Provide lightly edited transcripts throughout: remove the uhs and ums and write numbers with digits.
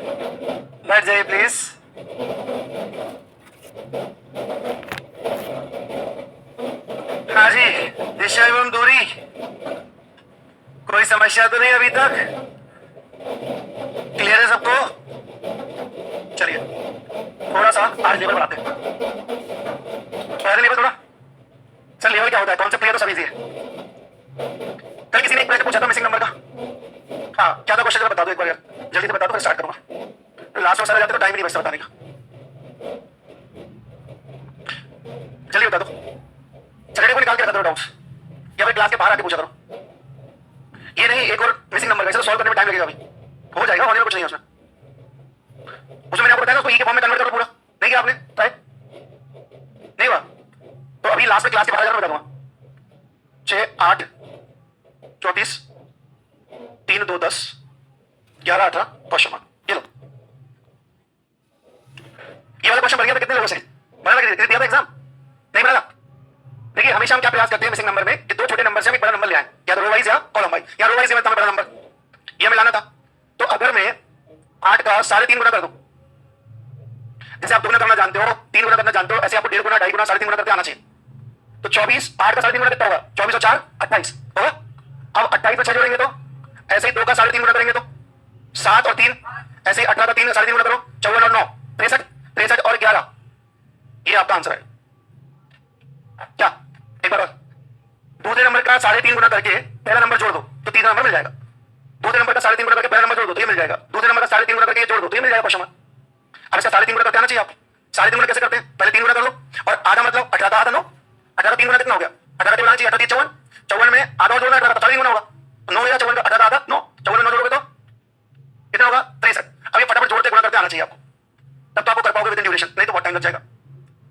बैठ जाइए प्लीज। हाँ जी, दिशा एवं दूरी, कोई समस्या तो नहीं अभी तक? क्लियर है सबको? चलिए थोड़ा सा आज लेवल बढ़ाते हैं। पहले लेवल थोड़ा। सर लेवल क्या होता है? कॉन्सेप्ट क्लियर तो सब इजी है। कल किसी ने एक प्रश्न पूछा था मिसिंग नंबर का। हाँ क्या था क्वेश्चन? बता दो एक बार यार, जल्दी से बता दो फिर स्टार्ट करूंगा। लास्ट में सारे जाते तो टाइम ही नहीं बचता बताने का। जल्दी बता दो। सैटरडे को निकाल के रखा करो डाउट्स, या फिर क्लास के बाहर आके पूछा करो। ये नहीं एक और मिसिंग नंबर का, सॉल्व करने में टाइम लगेगा। अभी हो जाएगा, होने में कुछ नहीं है उसमें। उसमें मैंने आपको बताया उसको ई के फॉर्म में कन्वर्ट करो पूरा। नहीं किया आपने ट्राई? नहीं हुआ तो अभी लास्ट में क्लास के बाहर जाकर बता दूंगा। 6 8 34 3 2 10 11 18 क्वेश्चन मार्क। ये लो, ये वाला क्वेश्चन बन गया था कितने लोगों से? बना लगे दिया था एग्जाम? नहीं बना? देखिए हमेशा हम क्या प्रयास करते हैं मिसिंग नंबर में कि दो छोटे नंबर से हम एक बड़ा नंबर ले आए, या तो रो वाइज या कॉलम वाइज। या रो वाइज में बड़ा नंबर ये हमें लाना था। तो अगर मैं 8 का 3.5 गुना कर दूं, जैसे आप 2 गुना करना जानते हो, 3 गुना करना जानते हो, ऐसे आपको 1.5 गुना 2.5 गुना 3.5 गुना करके आना चाहिए। तो 24 8 का 3.5 गुना कितना होगा? 24 और 4 28 होगा। अब 28 में 6 जोड़ेंगे तो ऐसे ही 2 का 3.5 गुना करेंगे तो 7 और 3, ऐसे ही 18 का 3 3.5 गुना करो 54 और 9 63 63 और 11। ये आपका आंसर है क्या? एक बार और दूसरे नंबर का 3.5 गुना करके पहला नंबर जोड़ दो तो तीसरा नंबर मिल जाएगा। दूसरे नंबर का 3.5 गुना करके पहला नंबर जोड़ दो तो ये मिल जाएगा। दूसरे नंबर का 3.5 गुना करके ये जोड़ दो तो ये मिल जाएगा क्वेश्चन मार्क। अब इसका 3.5 गुना करके आना चाहिए आपको। 3.5 गुना कैसे करते हैं? पहले 3 गुना कर लो और आधा मतलब 18 का आधा 9। 18 3 गुना कितना हो गया? 18 का चाहिए 18 54 54 में आधा और जोड़ना 18 का 3 गुना होगा 9 या 54 का 18 का आधा 9 54 में 9 जोड़ोगे तो कितना होगा? 63। अब ये फटाफट जोड़ते गुणा करते आना चाहिए आपको, तब तो आपको कर पाओगे विद इन ड्यूरेशन, नहीं तो बहुत टाइम लग जाएगा।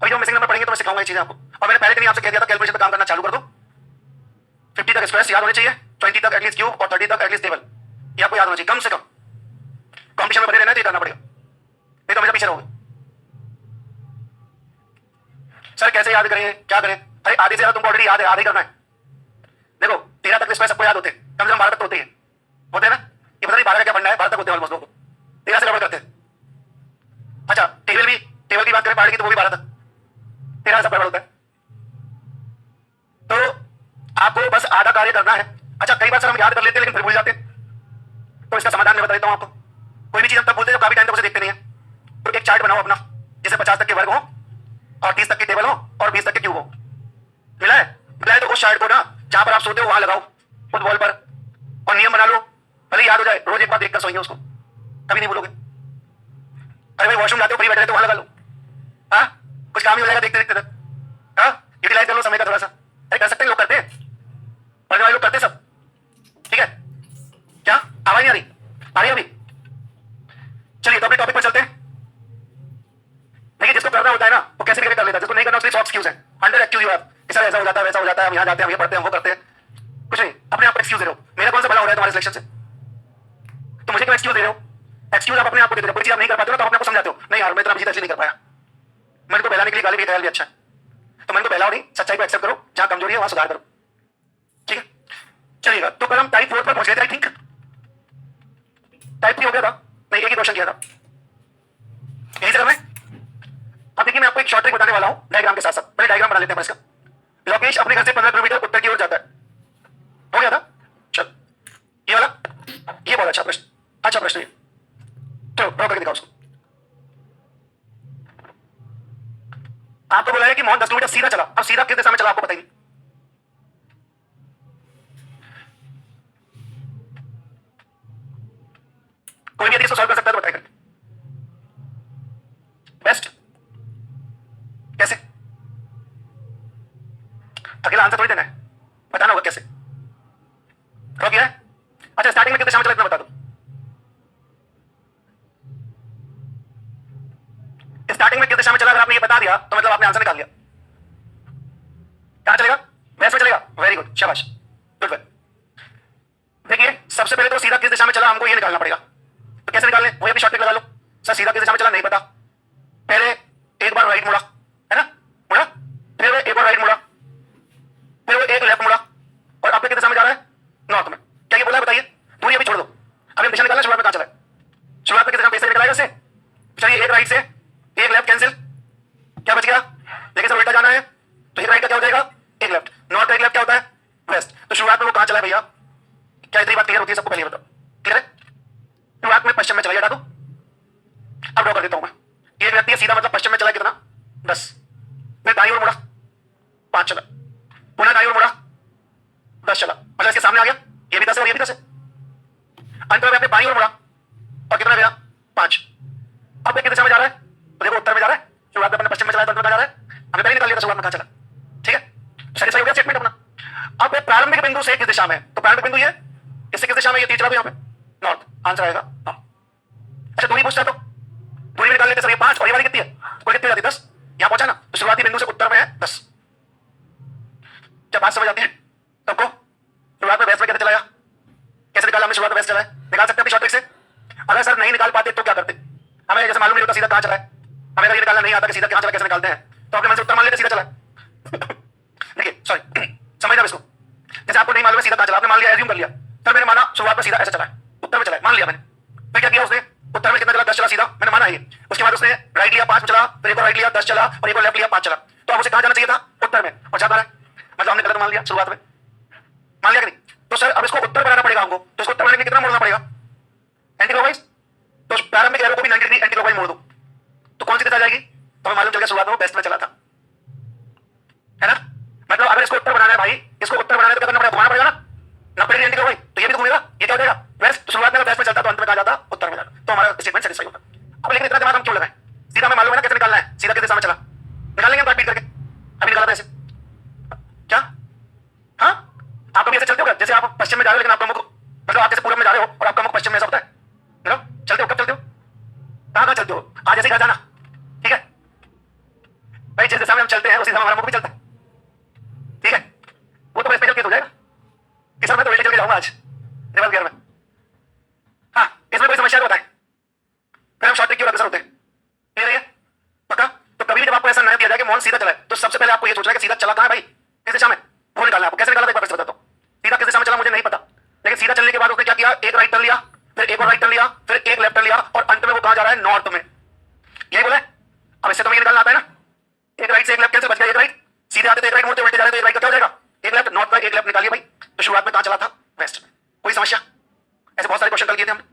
अभी जो मिसिंग नंबर पढ़ेंगे तो मैं सिखाऊंगा ये चीजें आपको। और मैंने पहले दिन आपसे कह दिया था कैलकुलेशन पे काम करना चालू कर दो। 50 तक स्क्वायर्स याद होने चाहिए, 20 तक एटलीस्ट क्यूब और 30 तक एटलीस्ट टेबल, ये आपको याद होना चाहिए कम से कम। कॉम्पिटिशन में बने रहना है तो ये करना पड़ेगा, नहीं तो हमेशा पीछे रहोगे। सर कैसे याद करें, क्या करें? अरे आधे से ज्यादा तुमको ऑलरेडी याद है, आधे करना है। देखो 13 तक स्क्वायर सबको याद होते हैं, कम से कम 12 तक तो होते हैं ना? ये पता नहीं 12 का क्या पढ़ना है, 12 तक होते हैं ऑलमोस्ट लोग, 13 से गड़बड़ करते हैं। अच्छा टेबल की बात करें पढ़ की तो वो भी 12 तक, 13 सब गड़बड़ होता है। तो आपको बस आधा कार्य करना है। अच्छा कई बार सर हम याद कर लेते हैं लेकिन फिर भूल जाते हैं, तो इसका समाधान मैं बता देता हूं आपको। कोई भी चीज हम तब भूलते हैं जब काफी टाइम तक उसे देखते नहीं है। तो एक चार्ट बनाओ अपना, जैसे 50 तक के वर्ग हो और 30 तक की टेबल हो और 20 तक के क्यूब हो। मिला है तो उस चार्ट को ना जहां पर आप सोते हो वहां लगाओ उस वॉल पर, और नियम बना लो, भले याद हो जाए, रोज एक बार देखकर सोइए उसको, कभी नहीं भूलोगे। अरे भाई वॉशरूम जाते हो फ्री बैठे तो वहां लगा लो, हाँ कुछ काम ही हो जाएगा देखते देखते तक। हाँ यूटिलाइज कर लो समय का थोड़ा सा। अरे कर सकते हैं, लोग करते हैं, पढ़ने वाले लोग करते सब। ठीक है क्या आवाज नहीं आ रही? आ रही अभी? चलिए तो अपने टॉपिक पर चलते हैं। देखिए जिसको करना होता है ना वो कैसे करके कर लेता है, जिसको नहीं करना उसके सॉफ्ट एक्सक्यूज है, under excuse you have, sir ऐसा हो जाता है वैसा हो जाता है, हम यहाँ जाते हैं हम ये पढ़ते हैं हम वो करते हैं। कुछ नहीं, अपने आप एक्सक्यूज दे रहे हो। मेरा कौन सा भला हो रहा है तुम्हारे सिलेक्शन से? तो मुझे क्यों एक्सक्यूज दे रहे हो? एक्सक्यूज आप अपने आप को देते हो। कोई चीज आप नहीं कर पाते हो तो आप अपने आप को समझाते हो, नहीं यार मैं इतना बिजी नहीं कर पाया, मैंने को बहलाने के लिए गाली भी ख्याल भी अच्छा है, तो मैंने को बहलाओ नहीं, सच्चाई को एक्सेप्ट करो, जहां कमजोरी है वहां सुधार करो। ठीक है चलिएगा, तो कल हम टाइप 4 पर पहुंच गए थे आई थिंक। टाइप 3 हो गया था? नहीं एक ही क्वेश्चन किया था, यहीं से करना है। अब देखिए मैं आपको एक शॉर्ट ट्रिक बताने वाला हूं डायग्राम के साथ साथ। पहले डायग्राम बना लेते हैं इसका। लोकेश अपने घर से 15 किलोमीटर उत्तर की ओर जाता है, हो गया था? चल ये वाला, ये बहुत अच्छा प्रश्न, अच्छा प्रश्न ये, चलो ड्रॉ करके दिखाओ उसको। आपको बोला है कि मोहन 10 किलोमीटर सीधा चला, अब सीधा किस दिशा में चला आपको बताइए। कोई भी यदि इसको सॉल्व कर सकता है तो बताएगा बेस्ट। कैसे? अकेला आंसर थोड़ी देना है, बताना होगा कैसे। ड्रॉ किया है? अच्छा स्टार्टिंग में किस दिशा में चला इतना बता दो। स्टार्टिंग में किस दिशा में चला अगर आपने ये बता दिया तो मतलब आपने आंसर निकाल लिया। कहां चलेगा? वेस्ट में चलेगा, वेरी गुड शाबाश गुड वेल। देखिए सबसे पहले तो सीधा किस दिशा में चला हमको ये निकालना पड़ेगा, तो कैसे निकालने वो भी शॉर्ट ट्रिक लगा लो। सर सीधा किस दिशा में चला नहीं पता, पहले एक बार राइट मुड़ा है ना, मुड़ा, फिर वो एक बार राइट मुड़ा, फिर वो एक लेफ्ट मुड़ा, और अब किस दिशा में जा रहा है? नॉर्थ में। क्या ये बोला है बताइए? दूरी अभी छोड़ दो, अभी हम दिशा निकालना शुरुआत में कहां चला है? शुरुआत में किस दिशा में निकल आएगा उससे? चलिए एक राइट से एक लेफ्ट कैंसिल, क्या बच गया? लेकिन सर उल्टा जाना है तो एक राइट का क्या हो जाएगा? एक लेफ्ट। नॉर्थ का एक लेफ्ट क्या होता है? वेस्ट। तो शुरुआत में वो कहां चला है भैया? क्या इतनी बात क्लियर होती है सबको? पहले बताओ, क्लियर है? शुरुआत में पश्चिम में चला, हटा दो। अब ड्रॉ कर देता हूं मैं। एक व्यक्ति है सीधा, मतलब पश्चिम में चला कितना? 10। फिर दाईं ओर मुड़ा, 5 चला। पुनः दाईं ओर मुड़ा, 10 चला। मतलब इसके सामने आ गया, ये भी 10 है और ये भी 10 है। अंत में अपने बाईं ओर मुड़ा और कितना गया? 5। अब किस दिशा में जा रहा है? तो देखो उत्तर में जा रहा है। शुरुआत में अपने पश्चिम में चला है, तो जा रहा है। हमें पहले निकाल लिया था शुरुआत में कहां चला। ठीक है, सही हो गया स्टेटमेंट अपना। अब प्रारंभिक बिंदु से किस दिशा में? तो प्रारंभिक बिंदु ये, इससे किस दिशा में? ये तीर चला तो यहाँ पे नॉर्थ, आंसर आएगा नॉर्थ। अच्छा दूरी पूछता है तो दूरी निकाल लेते सर। ये 5 और ये वाली कितनी है? कोई कितनी हो जाती है? 10। यहाँ पहुंचा ना, तो शुरुआती बिंदु से उत्तर में है 10। जब बात समझ आती है सबको, शुरुआत में वेस्ट में कैसे चलाया, कैसे निकाला? हमने शुरुआत में वेस्ट चला है, निकाल सकते हैं अपनी शॉर्ट ट्रिक से। अगर सर नहीं निकाल पाते तो क्या करते? हमें जैसे मालूम नहीं होता सीधा कहां चला है, हमें अगर ये निकालना नहीं आता कि सीधा कहां चला कैसे निकालते हैं, तो अपने मन से उत्तर मान लेते सीधा चला है। देखिए सॉरी, समझना इसको। जैसे आपको नहीं मालूम है सीधा कहां चला, आपने मान लिया, एज्यूम कर लिया, सर मैंने माना शुरुआत में सीधा ऐसे चला है, उत्तर में चला है, मान लिया मैंने। फिर क्या किया उसने? उत्तर में कितना चला? 10 चला सीधा, मैंने माना ये। उसके बाद उसने राइट लिया, 5 चला, फिर एक और राइट लिया, 10 चला, और एक और लेफ्ट लिया, 5 चला। तो अब उसे कहां जाना चाहिए था? उत्तर में, और जाता है। मतलब हमने गलत मान लिया शुरुआत में, मान लिया कि नहीं? तो सर अब इसको उत्तर बनाना पड़ेगा हमको। तो इसको उत्तर बनाने के लिए कितना मोड़ना पड़ेगा? Anti clockwise. तो प्रारंभिक एरो को भी 90 डिग्री एंटी क्लॉकवाइज मोड़ दो, तो कौन सी दिशा जाएगी? तो हमें मालूम चल गया शुरुआत में वो वेस्ट में चला था, है ना? मतलब अगर इसको उत्तर बनाना है भाई, इसको उत्तर बनाना है तो क्या करना पड़ेगा? घुमाना पड़ेगा ना, 90 डिग्री एंटी क्लॉकवाइज। तो ये भी तो घूमेगा, ये क्या हो जाएगा? वेस्ट। तो शुरुआत में अगर वेस्ट में चलता तो अंत में कहां जाता? उत्तर में जाता। तो हमारा स्टेटमेंट सेटिस्फाई होता। अब लेकिन इतना दिमाग हम क्यों लगाएं? सीधा हमें मालूम है ना कैसे निकालना है, सीधा किस दिशा में चला निकाल लेंगे हम काट पीट करके। अभी निकाला था ऐसे क्या? हाँ, आप कभी ऐसे चलते हो क्या? जैसे आप पश्चिम में जा रहे हो लेकिन आपका मुख, मतलब आप जैसे पूर्व में जा रहे हो और आपका मुख पश्चिम में, ऐसा होता है? मतलब चलते हो, कब चलते हो, कहां चलते हो? आज ऐसे घर जाना, ठीक है भाई? जिस दिशा में हम चलते हैं उसी दिशा में हमारा मुख भी चलता है, ठीक है? वो तो स्पेशल केस हो जाएगा कि सर मैं तो उल्टे चल के जाऊंगा आज रिवर्स गियर में। हाँ, इसमें कोई समस्या तो बताएं, फिर हम शॉर्ट ट्रिक क्यों अग्रसर होते हैं? क्लियर है पक्का? तो कभी भी जब आपको ऐसा नहीं दिया जाए कि मोहन सीधा चला है, तो सबसे पहले आपको ये सोचना है कि सीधा चला कहां है भाई, किस दिशा में, वो निकालना है आपको। कैसे निकाला था एक बार फिर बताता हूं। सीधा किस दिशा में चला मुझे नहीं पता, लेकिन सीधा चलने के बाद उसने क्या किया? एक राइट टर्न लिया, फिर एक और राइट टर्न लिया, फिर एक लेफ्ट टर्न लिया, और अंत में वो कहां जा रहा है? नॉर्थ में। यही बोला है। अब इससे तो ये निकालना आता है ना, एक राइट से एक लेफ्ट कैसे बच गया? एक राइट सीधे आते थे, एक राइट मुड़ते उल्टे जा रहे तो एक राइट का क्या हो जाएगा? एक लेफ्ट। नॉर्थ का एक लेफ्ट निकालिए भाई। तो शुरुआत में कहां चला था? वेस्ट में। कोई समस्या? ऐसे बहुत सारे क्वेश्चन कल किए थे हमने।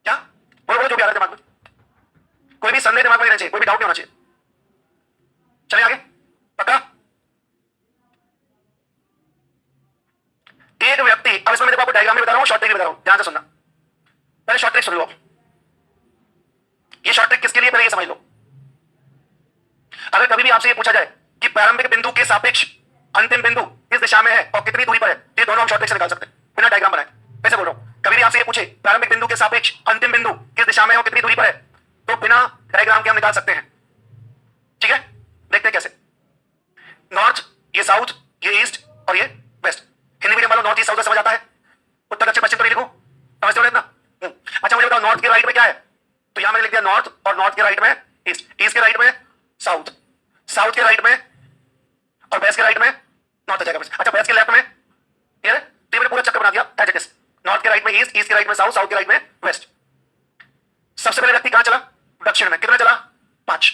क्या बोलो बोलो जो भी आ रहा है दिमाग में, कोई भी संदेह दिमाग में नहीं रहना चाहिए, कोई भी डाउट नहीं होना चाहिए। चलिए आगे, पक्का? एक व्यक्ति, अब इसमें मैं देखो आपको डायग्राम में बता रहा हूं, शॉर्ट ट्रिक बता रहा हूं, ध्यान से सुनना। पहले शॉर्ट ट्रिक सुन लो। ये शॉर्ट ट्रिक किसके लिए, पहले ये समझ लो। अगर कभी भी आपसे ये पूछा जाए कि प्रारंभिक बिंदु के सापेक्ष अंतिम बिंदु किस दिशा में है और कितनी दूरी पर है, तो ये दोनों हम शॉर्ट ट्रिक से निकाल सकते हैं बिना डायग्राम बनाए। वैसे बोल रहा हूं, कभी भी आपसे ये पूछे प्रारंभिक बिंदु के सापेक्ष अंतिम बिंदु किस दिशा में है और कितनी दूरी पर है, तो बिना डायग्राम के हम निकाल सकते हैं। ठीक है, देखते हैं कैसे। नॉर्थ, ये साउथ, ये ईस्ट और ये वेस्ट। हिंदी मीडियम वालों नॉर्थ ईस्ट साउथ समझ आता है? उत्तर दक्षिण पश्चिम तो नहीं लिखो, समझते हो इतना? अच्छा मुझे बताओ नॉर्थ के राइट में क्या है? तो यहां मैंने लिख दिया नॉर्थ, और नॉर्थ के राइट में ईस्ट, ईस्ट के राइट में साउथ, साउथ के राइट में, और वेस्ट के राइट में नॉर्थ आ जाएगा। अच्छा वेस्ट के लेफ्ट में, ये मैंने पूरा चक्कर बना दिया एज इट इज। नॉर्थ के राइट में ईस्ट, ईस्ट के राइट में साउथ, साउथ के राइट में वेस्ट। सबसे पहले व्यक्ति कहां चला? दक्षिण में। कितना चला? 5।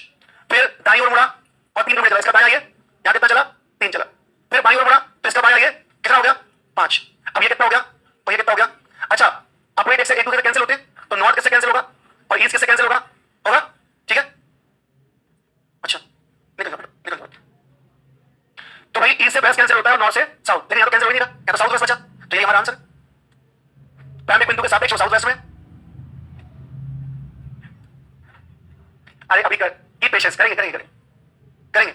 फिर दाईं ओर मुड़ा और 3 किलोमीटर चला। इसका दायां ये, यहां कितना चला? 3 चला। फिर बाईं ओर मुड़ा तो इसका बायां ये कितना हो गया? 5। अब ये कितना हो गया और ये कितना हो गया? अच्छा अपने एक से एक दूसरे से कैंसिल होते हैं, तो नॉर्थ किससे कैंसिल होगा और ईस्ट किससे कैंसिल होगा? होगा, ठीक है? अच्छा निकल जाओ निकल जाओ। तो भाई ईस्ट से वेस्ट कैंसिल होता है और नॉर्थ से साउथ, लेकिन यहां तो कैंसिल हो ही नहीं रहा, यहां तो साउथ वेस्ट बचा। तो ये हमारा आंसर प्रारंभिक बिंदु के सापेक्ष साउथ वेस्ट में। अरे अभी कर की पेशेंस, करेंगे करेंगे करेंगे करेंगे।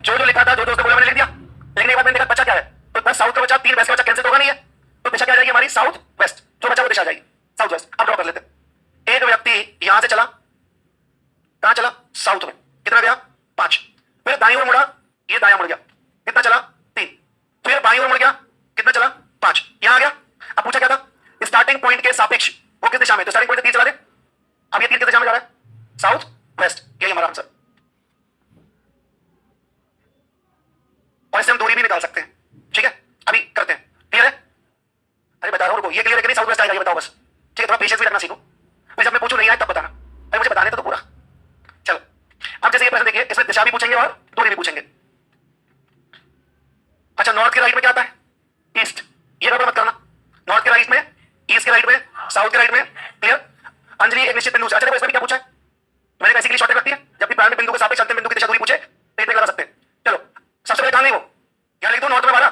जो जो लिखा था, जो जो उसने बोला मैंने लिख दिया, लिखने के बाद मैंने देखा बचा क्या है, तो 10 साउथ का बचा, 3 वेस्ट का बचा, कैंसिल तो होगा नहीं है, तो दिशा क्या आ जाएगी हमारी? South west. जो बचा वो दिशा आ जाएगी साउथ वेस्ट। अब ड्रॉ कर लेते हैं। एक व्यक्ति यहां से चला, कहां चला? साउथ में। कितना गया? 5। फिर दाईं ओर मुड़ा, ये दायां मुड़ गया, कितना चला? 3। फिर बाईं ओर मुड़ गया, कितना चला? 5। यहां आ गया। अब पूछा क्या था? स्टार्टिंग पॉइंट के सापेक्ष वो किस दिशा में, तो स्टार्टिंग पॉइंट से 3 चला दे। अब ये 3 किस दिशा में जा रहा है? South west. यही हमारा आंसर। और इससे हम दूरी भी निकाल सकते हैं। ठीक है, अभी करते हैं। क्लियर है? अरे बता रहा हूं, ये क्लियर है कि नहीं? साउथ वेस्ट आएगा ये बताओ बस। ठीक है, थोड़ा पेशेंस भी रखना सीखो। फिर जब मैं पूछूं नहीं आए तब बताना, अरे मुझे बताने तो पूरा। चलो अब जैसे ये प्रश्न देखिए, इसमें दिशा भी पूछेंगे और दूरी भी पूछेंगे। अच्छा, नॉर्थ के राइट में क्या आता है? ईस्ट। ये गड़बड़ मत करना। नॉर्थ के राइट में, ईस्ट के राइट में, साउथ के राइट में। क्लियर? अंजलि एक निश्चित बिंदु से। अच्छा देखो इसमें क्या पूछा है, मैंने कैसी के लिए शॉर्टकट रखती है, जब भी प्रारंभिक बिंदु के सापेक्ष अंतिम बिंदु की दिशा दूरी पूछे तो एक लगा सकते हैं। चलो सबसे पहले कहां नहीं वो, यहां लिख दो नॉर्थ में 12,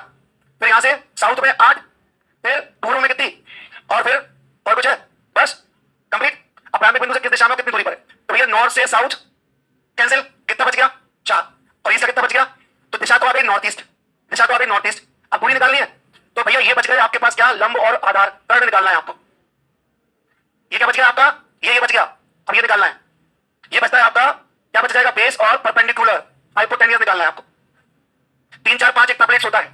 फिर यहां से साउथ में 8, फिर पूर्व में कितनी, और फिर और कुछ है, बस कंप्लीट। अब प्रारंभिक बिंदु से किस दिशा में कितनी दूरी पर है, तो भैया नॉर्थ से साउथ कैंसिल, कितना बच गया 4, और ईस्ट का कितना बच गया, तो दिशा तो आ गई नॉर्थ ईस्ट, दिशा तो आ गई नॉर्थ ईस्ट। अब दूरी निकालनी है, तो भैया ये बच गए आपके पास क्या, लंब और आधार, कर्ण निकालना है आपको। ये क्या बच गया आपका, ये बच गया। अब ये निकालना है, ये बचता है आपका क्या बच जाएगा, बेस और परपेंडिकुलर हाइपोटेन्यूज निकालना है आपको। 3 4 5 एक ट्रिपलेट्स होता है।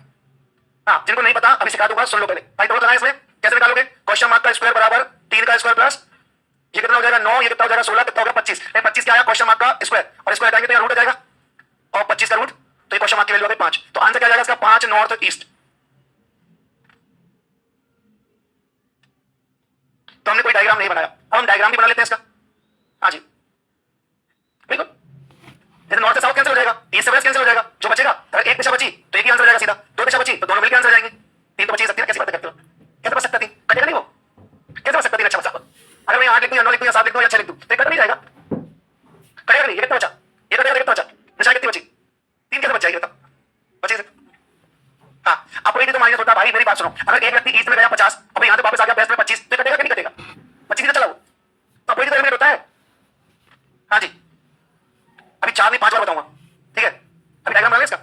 हाँ, जिनको नहीं पता अभी सिखा दूंगा, सुन लो पहले। हाइपोटेन्यूज है इसमें कैसे निकालोगे, क्वेश्चन मार्क का स्क्वायर बराबर 3 का स्क्वायर प्लस ये कितना हो जाएगा 9, ये कितना हो जाएगा 16, कितना हो गया 25। 25 क्या आया, क्वेश्चन मार्क का स्क्वायर, और स्क्वायर हटाएंगे तो यहाँ रूट आ जाएगा, और 25 का रूट, तो ये क्वेश्चन मार्क की वैल्यू आ गई 5। तो आंसर क्या आ जाएगा इसका, 5 नॉर्थ ईस्ट। तो हमने कोई डायग्राम नहीं बनाया, अब हम डायग्राम भी बना लेते हैं इसका। हाँ जी बिल्कुल, जैसे नॉर्थ से साउथ कैंसिल हो जाएगा, ईस्ट से वेस्ट कैंसिल हो जाएगा, जो बचेगा अगर एक दिशा बची तो एक ही आंसर हो जाएगा सीधा, 2 दिशा बची तो दोनों मिलकर आंसर हो जाएंगे। 3 तो बची सकती है, कैसी बात करते हो, कैसे बच सकता 3, कटेगा नहीं वो, कैसे बच सकता 3 अच्छा बचा। अगर मैं 8 लिख दूं या 9 लिख दूं या 7 लिख दूं या 6 लिख दूं तो कट नहीं जाएगा, कटेगा नहीं। ये कितना बचा, ये कटेगा, कितना बचा, दिशा कितनी बची, 3 कैसे बच जाएगी बताओ, बची से। हाँ अब कोई तो माइनस होता भाई, मेरी बात सुनो, अगर एक व्यक्ति ईस्ट में गया 50, अब यहाँ से वापस आ गया वेस्ट में 25, तो कटेगा कि नहीं कटेगा, 25 से चला वो, तो कोई तो एलिमिनेट होता है। हाँ जी अभी 4 नहीं 5 बार बताऊंगा, ठीक है। अभी डायग्राम बना इसका।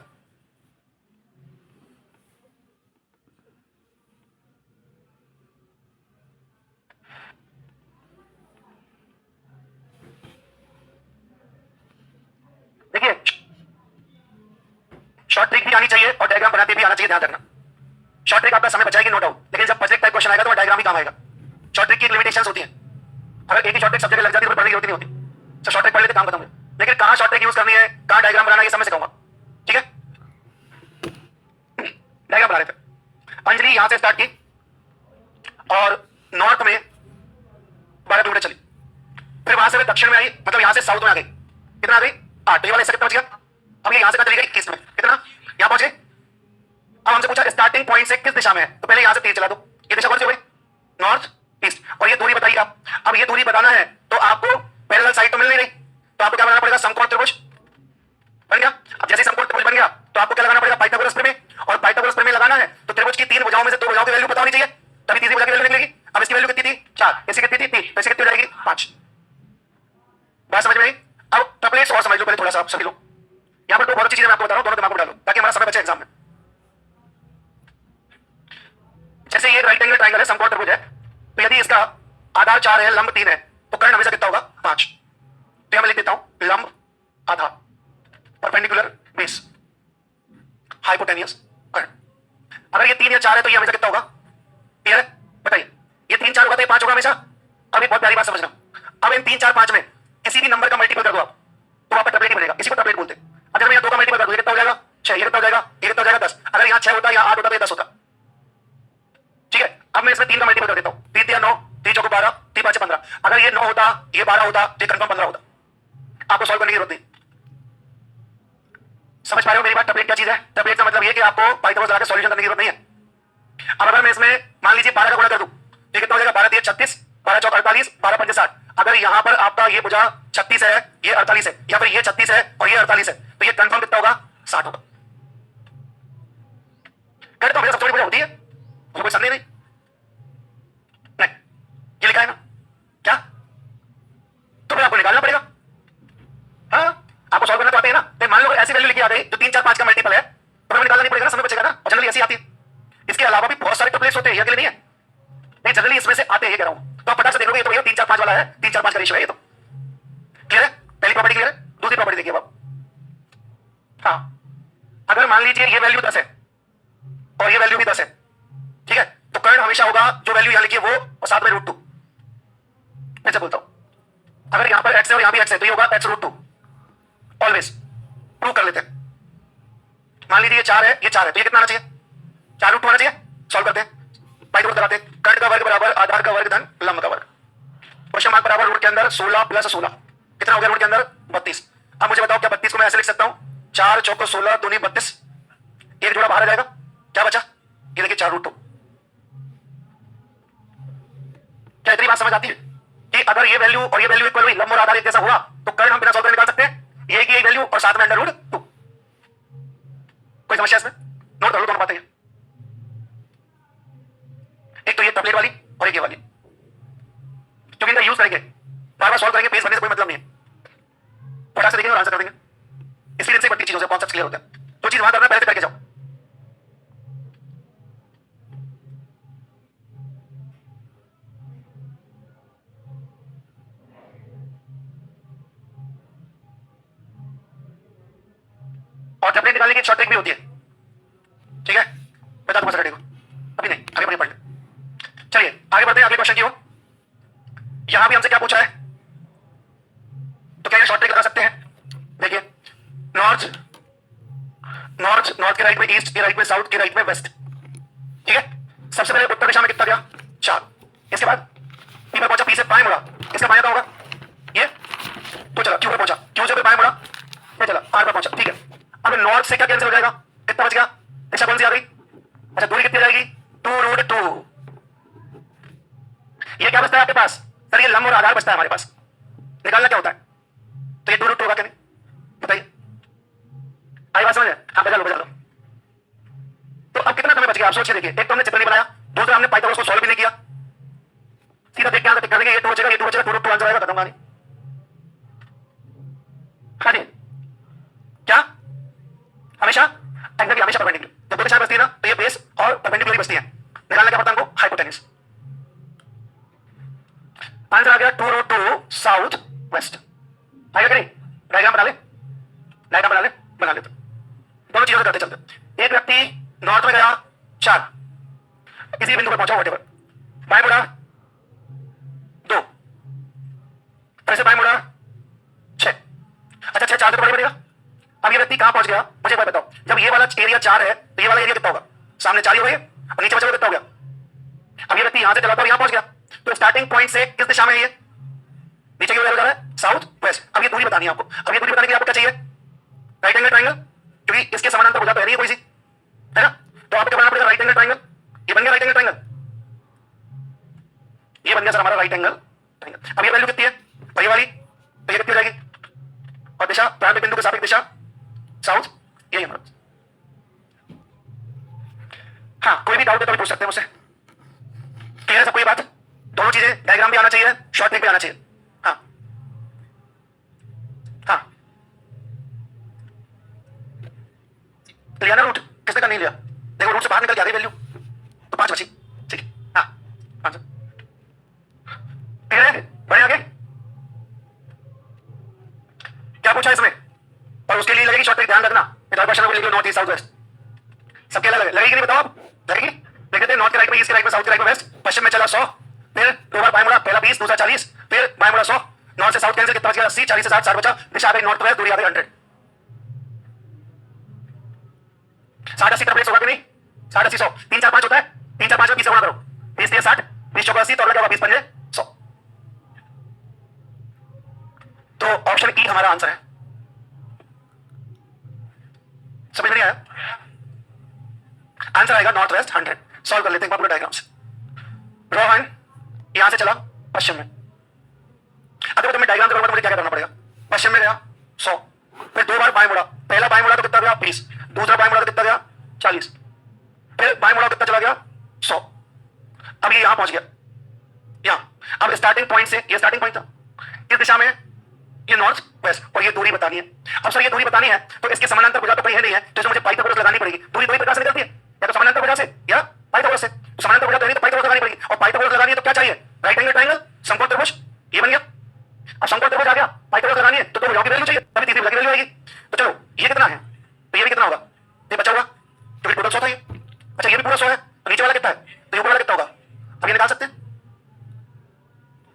देखिए शॉर्ट ट्रिक भी आनी चाहिए और डायग्राम बनाते भी आना चाहिए, ध्यान रखना। शॉर्ट ट्रिक आपका समय बचाएगी नो डाउट, लेकिन जब पजल टाइप क्वेश्चन आएगा तो डायग्राम भी काम आएगा। शॉर्ट ट्रिक की लिमिटेशंस होती है, अगर एक ही शॉर्ट ट्रिक सब जगह लग जाती है तो पढ़ने की जरूरत नहीं होती। तो शॉर्ट ट्रिक पढ़ लेते काम खत्म है, लेकिन कहां शॉर्ट ट्रिक यूज करनी है, कहां डायग्राम बनाना है, ये समय सिखाऊंगा, ठीक है। डायग्राम बना रहे थे, अंजलि यहां से स्टार्ट की और नॉर्थ में 12 किलोमीटर चली, फिर वहां से दक्षिण में आई, मतलब यहां से साउथ में आ गई, कितना आ गई 8, तो ये वाला हिस्सा कितना बच गया। अब ये यहां से चली गई ईस्ट में, कितना यहां पहुंच गए। अब हमसे पूछा स्टार्टिंग पॉइंट से किस दिशा में है, तो पहले यहां से तीर चला दो, ये दिशा कौन सी हो गई, नॉर्थ ईस्ट, और ये दूरी बताइए आप। अब ये दूरी बताना है तो आपको पैरेलल साइड तो मिल नहीं रही, तो आपको क्या बनाना पड़ेगा, समकोण त्रिभुज बन गया। अब जैसे समकोण त्रिभुज बन गया तो आपको क्या लगाना पड़ेगा, पाइथागोरस प्रमेय, और पाइथागोरस प्रमेय लगाना है तो त्रिभुज की 3 भुजाओं में से 2 भुजाओं की वैल्यू पता होनी चाहिए, तभी तीसरी भुजा की वैल्यू निकलेगी। अब इसकी वैल्यू कितनी थी 4, इसकी कितनी थी 3, तो इसकी कितनी हो जाएगी 5। बात समझ में आई। अब ट्रिपलेट्स और समझ लो पहले थोड़ा सा आप सभी लोग, यहां पर 2 बहुत अच्छी चीजें मैं आपको बता रहा हूं, दोनों दिमाग में डालो ताकि हमारा समय बचे एग्जाम में। जैसे ये राइट एंगल ट्रायंगल है, समकोण त्रिभुज है, तो यदि इसका आधार 4 है, लंब 3 है, तो कर्ण हमेशा कितना होगा 5। तो यहां मैं लिख देता हूं लंब आधार, परपेंडिकुलर बेस, हाइपोटेनियस कर्ण। अगर ये 3 या 4 है तो ये हमेशा कितना होगा, क्लियर है, बताइए। ये 3 4 होगा तो ये 5 होगा हमेशा। अब एक बहुत प्यारी बात समझना, अब इन 3 4 5 में किसी भी नंबर का मल्टीपल कर दो आप तो आपका ट्रिपलेट ही बनेगा, इसी को ट्रिपलेट बोलते हैं। अब जब मैं 2 का मल्टीपल कर दूं, ये कितना हो जाएगा 6, ये कितना हो जाएगा, ये कितना हो जाएगा 10। अगर यहाँ 6 होता या 8 होता तो ये 10 होता, ठीक है। अब मैं इसमें 3 का मल्टीपल कर देता हूं, 3 3 9, 3 4 12, 3 5 15। अगर ये 9 होता, ये 12 होता, ये कंफर्म 15 होता। आपको सॉल्व करने की जरूरत नहीं। समझ पा रहे हो मेरी बात, ट्रिपलेट क्या चीज है। ट्रिपलेट का मतलब ये कि आपको पाइथागोरस लगा के सॉल्यूशन करने की जरूरत नहीं है। अब अगर मैं इसमें मान लीजिए 12 का गुणा कर दूं तो कितना हो जाएगा, 12 3 36, 12 4 48, 12 5 60। अगर यहां पर आपका ये भुजा 36 है, ये 48 है, या फिर ये 36 है और ये 48 है, तो ये कंफर्म कितना होगा 60 होगा। कर तो हमेशा सबसे बड़ी भुजा होती है, उसमें कोई संदेह नहीं। नहीं ये लिखा है ना क्या, तो फिर आपको निकालना पड़ेगा। हाँ आपको सॉल्व करना तो आते हैं ना, तो मान लो ऐसी वैल्यू लिखी आ गई जो 3 4 5 का मल्टीपल है, तो हमें निकालना नहीं पड़ेगा ना, समय बचेगा ना, और जनरली ऐसी आती है। इसके अलावा भी बहुत सारे ट्रिपलेट्स होते हैं, ये अकेले नहीं है, नहीं जनरली इसमें से आते हैं, ये कह रहा हूं। तो आप फटाक से देखोगे ये तो भैया 3 4 5 वाला है, 3 4 5 का रेशियो है ये तो। क्लियर है, पहली प्रॉपर्टी क्लियर है। दूसरी प्रॉपर्टी देखिए अब, हाँ अगर मान लीजिए ये वैल्यू 10 है और ये वैल्यू भी 10 है, ठीक है, तो कर्ण हमेशा होगा जो वैल्यू यहां लिखी है वो और साथ में √2। मैं से बोलता हूं अगर यहां पर x है और यहां भी x है तो ये होगा x √2 ऑलवेज। प्रूव कर लेते हैं, मान लीजिए ये 4 है, ये 4 है, तो ये कितना आना चाहिए 4 √2 आना चाहिए। सॉल्व करते हैं, पाइथागोरस लगाते हैं, कर्ण का वर्ग बराबर आधार का वर्ग धन लंब का वर्ग। क्वेश्चन मार्क बराबर रूट के अंदर 16 प्लस 16 कितना हो गया रूट के अंदर 32। अब मुझे बताओ क्या 32 को मैं ऐसे लिख सकता हूं 4 चौको 16 दूनी 32 एक जोड़ा बाहर आ जाएगा क्या बचा ये देखिए 4 रूट 2। क्या इतनी बात समझ आती है कि अगर ये वैल्यू और ये वैल्यू इक्वल हुई लंब और आधार एक जैसा हुआ तो कर्ण हम बिना सॉल्व करे निकाल सकते हैं ये की वैल्यू और साथ में अंडर रूट 2। कोई समस्या इसमें नोट कर लो दोनों बातें एक तो ये टपलेट वाली और एक ये वाली क्योंकि इनका यूज करेंगे बार बार सॉल्व करेंगे पेज बनने से कोई मतलब नहीं है फटाक से देखेंगे और आंसर कर देंगे एक्सपीरियंस से बढ़ती चीजों से कॉन्सेप्ट क्लियर होता है जो चीज वहां करना है पहले से करके जाओ। और टपलेट निकालने की शॉर्ट ट्रिक भी होती है ठीक है बता दूंगा सैटरडे को अभी नहीं आगे पढ़ ले। चलिए आगे बढ़ते हैं अगले क्वेश्चन की ओर। यहां भी हमसे क्या पूछा है तो क्या शॉर्ट ट्रिक लगा सकते हैं देखिए नॉर्थ नॉर्थ नॉर्थ के राइट में ईस्ट के राइट में साउथ के राइट में वेस्ट ठीक है। सबसे पहले उत्तर दिशा में कितना गया 4 इसके बाद पी पर पहुंचा पी से बाएं मुड़ा इसका बायां क्या होगा ये तो चला क्यू पर पहुंचा क्यू से बाएं मुड़ा ये चला आर पर पहुंचा ठीक है। अब नॉर्थ से क्या कैंसिल हो जाएगा कितना बच गया दिशा कौन सी आ गई अच्छा दूरी कितनी जाएगी 2 रूट 2 ये क्या बचता है आपके पास सर ये लंब और आधार बचता है हमारे पास निकालना क्या होता है तो ये 2 रूट 2 होगा क्या नहीं बताइए आई बात समझ आप बजा लो तो अब कितना समय बच गया आप सोचिए देखिए एक तो हमने चित्र नहीं बनाया दूसरा हमने पाइथागोरस को सॉल्व भी नहीं किया सीधा देख के आंसर कर देंगे ये 2 बचेगा ये 2 बचेगा 2 रूट 2 आंसर आएगा खत्म कहानी। हाँ जी क्या हमेशा एंगल की हमेशा परपेंडिकुलर जब दो दिशाएं बचती है ना तो ये बेस और परपेंडिकुलर बचती है निकालना क्या पड़ता है हमको हाइपोटेन्यूज। आंसर आ गया 2 रूट 2 साउथ वेस्ट आएगा कहीं डायग्राम बना ले बना ले तो दोनों चीजों से करते चलते एक व्यक्ति नॉर्थ में गया 4 इसी बिंदु पर पहुंचा व्हाटएवर बाएं मुड़ा 2 फिर से बाएं मुड़ा 6 अच्छा 6 4 से बड़े बढ़ेगा। अब ये व्यक्ति कहां पहुंच गया मुझे एक बात बताओ जब ये वाला एरिया 4 है तो ये वाला एरिया कितना होगा सामने 4 ही हो गए और नीचे बचा हुआ कितना हो गया। अब ये व्यक्ति यहां से चला था यहां पहुंच गया तो स्टार्टिंग पॉइंट से किस दिशा में है ये नीचे की ओर जा रहा है साउथ वेस्ट। अब ये दूरी बतानी है आपको अब ये दूरी बताने के लिए आपको क्या चाहिए राइट एंगल ट्रायंगल क्योंकि इसके समानांतर भुजा तो है नहीं कोई सी है ना तो आपको क्या बनाना पड़ेगा राइट एंगल ट्रायंगल ये बन गया राइट एंगल ट्रायंगल ये बन गया सर हमारा राइट एंगल ट्रायंगल। अब ये वैल्यू कितनी है वही वाली तो ये कितनी हो जाएगी और दिशा प्रारंभिक बिंदु के सापेक्ष दिशा साउथ यही हमारा। हाँ कोई भी डाउट है तो पूछ सकते हैं मुझसे क्लियर है सबको ये बात दोनों चीजें डायग्राम भी आना चाहिए शॉर्ट ट्रिक भी आना चाहिए। हाँ हाँ लिया ना रूट किसने का नहीं लिया देखो रूट से बाहर निकल गया वैल्यू तो 5 बची ठीक है। हाँ आंसर क्लियर है बढ़े आगे क्या पूछा इसमें और उसके लिए लगेगी शॉर्ट ट्रिक ध्यान रखना क्वेश्चन को लिखो नॉर्थ ईस्ट साउथ वेस्ट सबके अलग लगेगी नहीं बताओ आप लगेगी लिख देते हैं नॉर्थ के राइट में ईस्ट के राइट में साउथ के राइट में वेस्ट पश्चिम में चला 100 फिर 2 बार बाएं मुड़ा पहला 20 दूसरा 40 फिर बाएं मुड़ा 100 नॉर्थ से साउथ कैंसिल कितना बच गया 80 40 से 60 60 बचा दिशा आ गई नॉर्थ वेस्ट दूरी आ गई 100 60 80 ट्रिपलेट्स होगा कि नहीं 60 80 100 3 4 5 होता है 3 4 5 में 20 से गुणा करो 20 दिया 60 20 चौका 80 तो अगला क्या होगा 20 पंजे 100 तो ऑप्शन ई हमारा आंसर है। समझ नहीं आया आंसर आएगा नॉर्थ वेस्ट 100 सॉल्व कर लेते हैं पूरा डायग्राम से। रोहन यहां से चला पश्चिम में अगर तो मैं डायग्राम करूंगा तो मुझे क्या करना पड़ेगा पश्चिम में गया 100 फिर 2 बार बाएं मुड़ा पहला बाएं मुड़ा तो कितना गया 20 दूसरा बाएं मुड़ा तो कितना गया 40 फिर बाएं मुड़ा कितना चला गया 100 अब ये यहां पहुंच गया यहां अब स्टार्टिंग पॉइंट से ये स्टार्टिंग पॉइंट था इस दिशा में ये नॉर्थ वेस्ट और ये दूरी बतानी है। अब सर ये दूरी बतानी है तो इसके समानांतर भुजा तो कहीं है नहीं है तो इसमें मुझे पाइथागोरस लगानी पड़ेगी दूरी दो ही प्रकार से निकलती है या तो समानांतर भुजा से या पाइथागोरस से तो समानांतर भुजा तो नहीं तो पाइथागोरस लगानी पड़ेगी और पाइथागोरस लगानी है तो क्या चाहिए राइट एंगल ट्रायंगल समकोण त्रिभुज ये बन गया। अब समकोण त्रिभुज आ गया पाइथागोरस लगानी है तो भुजाओं की वैल्यू चाहिए तभी तीसरी भुजा की वैल्यू आएगी तो चलो ये कितना है तो ये भी कितना होगा ये बचा होगा क्योंकि टोटल 100 था ये अच्छा ये भी पूरा 100 है तो नीचे वाला कितना है तो ये ऊपर वाला कितना होगा अब ये निकाल सकते हैं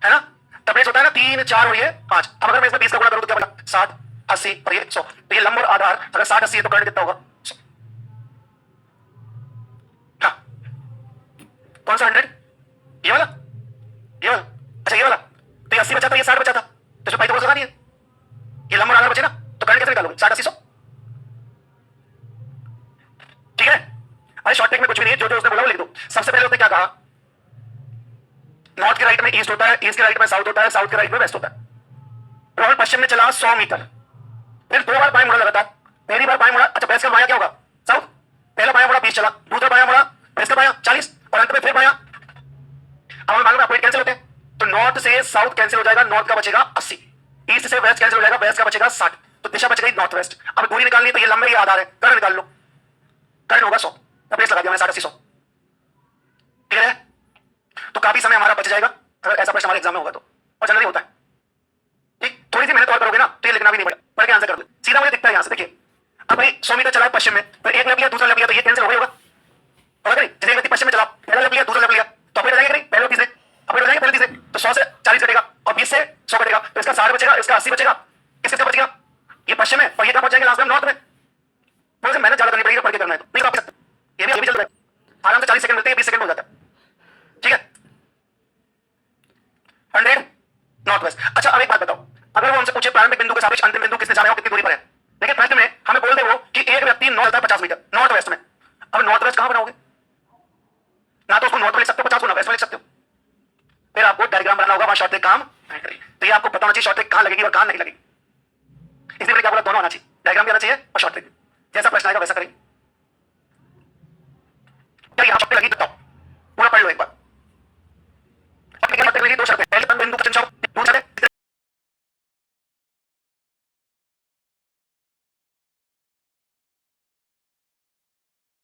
है ना टपलेट्स होता है ना 3 4 और ये 5 अब अगर मैं इसमें 20 का गुणा करूं तो क्या बचा 60 80 और ये 100 तो ये लंब और आधार अगर 60 80 है तो कर्ण कितना होगा 100। हाँ कौन सा 100 ये वाला अच्छा ये वाला तो ये ये 60 बचा था, तो इसमें पाई तो लगा नहीं है, ये लंबा आधार बचे ना, तो करंट कैसे निकालोगे? 60 80 100, ठीक है। अरे शॉर्ट ट्रिक में कुछ भी नहीं है, जो जो उसने बोला वो लिख दो। सबसे पहले उसने क्या कहा, नॉर्थ के राइट में ईस्ट होता है, ईस्ट के राइट में साउथ होता है, साउथ के राइट में वेस्ट होता है। रोहन पश्चिम में चला 100 मीटर, फिर 2 बार बाएं मुड़ा लगातार, पहली बार बाएं मुड़ा, अच्छा वेस्ट का बायां क्या होगा? साउथ, पहला बायां मुड़ा 20 चला, दूसरा बायां मुड़ा, वेस्ट का बायां 40, और अंत में फिर बायां। अब हमें मालूम है कैंसिल होते हैं, तो नॉर्थ से साउथ कैंसिल हो जाएगा, नॉर्थ का बचेगा 80, ईस्ट से वेस्ट कैंसिल हो जाएगा, वेस्ट का बचेगा 60, तो दिशा बच गई नॉर्थ वेस्ट। अब दूरी निकालनी है, तो ये लंबे ही आधार है, करंट निकाल लो, करंट होगा 100, प्रेस लगा दिया मैंने 60 80 100, क्लियर है। तो काफी समय हमारा बच जाएगा अगर ऐसा प्रश्न हमारे एग्जाम में होगा तो, और जनरली होता है। ठीक, थोड़ी सी मेहनत और करोगे ना तो ये लिखना भी नहीं पड़ेगा, पढ़ के आंसर कर दो, सीधा मुझे दिखता है यहाँ से। देखिए अब भाई 100 मीटर चला है पश्चिम में, तो एक लेप लिया दूसरा लेप लिया, तो ये कैंसिल हो गया होगा, होगा नहीं? जैसे व्यक्ति पश्चिम में चला, पहला लेप लिया दूसरा लेप लिया, तो अपने जाएंगे नहीं, पहले तीसरे, अपने जाएंगे पहले तीसरे, तो 100 से 40 कटेगा और 20 से 100 कटेगा, तो इसका 60 बचेगा, इसका 80 बचेगा, इसका बच गया, ये पश्चिम में, और ये कहाँ पहुंच जाएंगे लास्ट में? नॉर्थ में। थोड़ी सी मेहनत ज्यादा करनी पड़ेगी पढ़ के करना है तो, नहीं कर सकते, ये भी चल रहा है आराम से, 40 सेकंड मिलते हैं, 20 सेकंड हो जाता है, ठीक है। 100 नॉर्थ वेस्ट। अच्छा अब एक बात बताओ, अगर वो हमसे पूछे प्रारंभिक बिंदु के सापेक्ष अंतिम बिंदु किसने जाना है, कितनी दूरी पर है, देखिए प्रश्न में हमें बोल दे वो कि एक व्यक्ति 50 मीटर नॉर्थ वेस्ट में, अब नॉर्थ वेस्ट कहां बनाओगे? ना तो उसको नॉर्थ में लिख सकते हो 50 को, ना वेस्ट में लिख सकते हो, फिर आपको डायग्राम बनाना होगा, वहां शॉर्ट ट्रिक काम नहीं करेगी। तो ये आपको पता होना चाहिए शॉर्ट ट्रिक कहां लगेगी और कहां नहीं लगेगी, इसलिए मैंने क्या बोला, दोनों आना चाहिए, डायग्राम भी आना चाहिए और शॉर्ट ट्रिक, जैसा प्रश्न आएगा वैसा करेंगे। क्या यहाँ शॉर्ट ट्रिक लगी? बताओ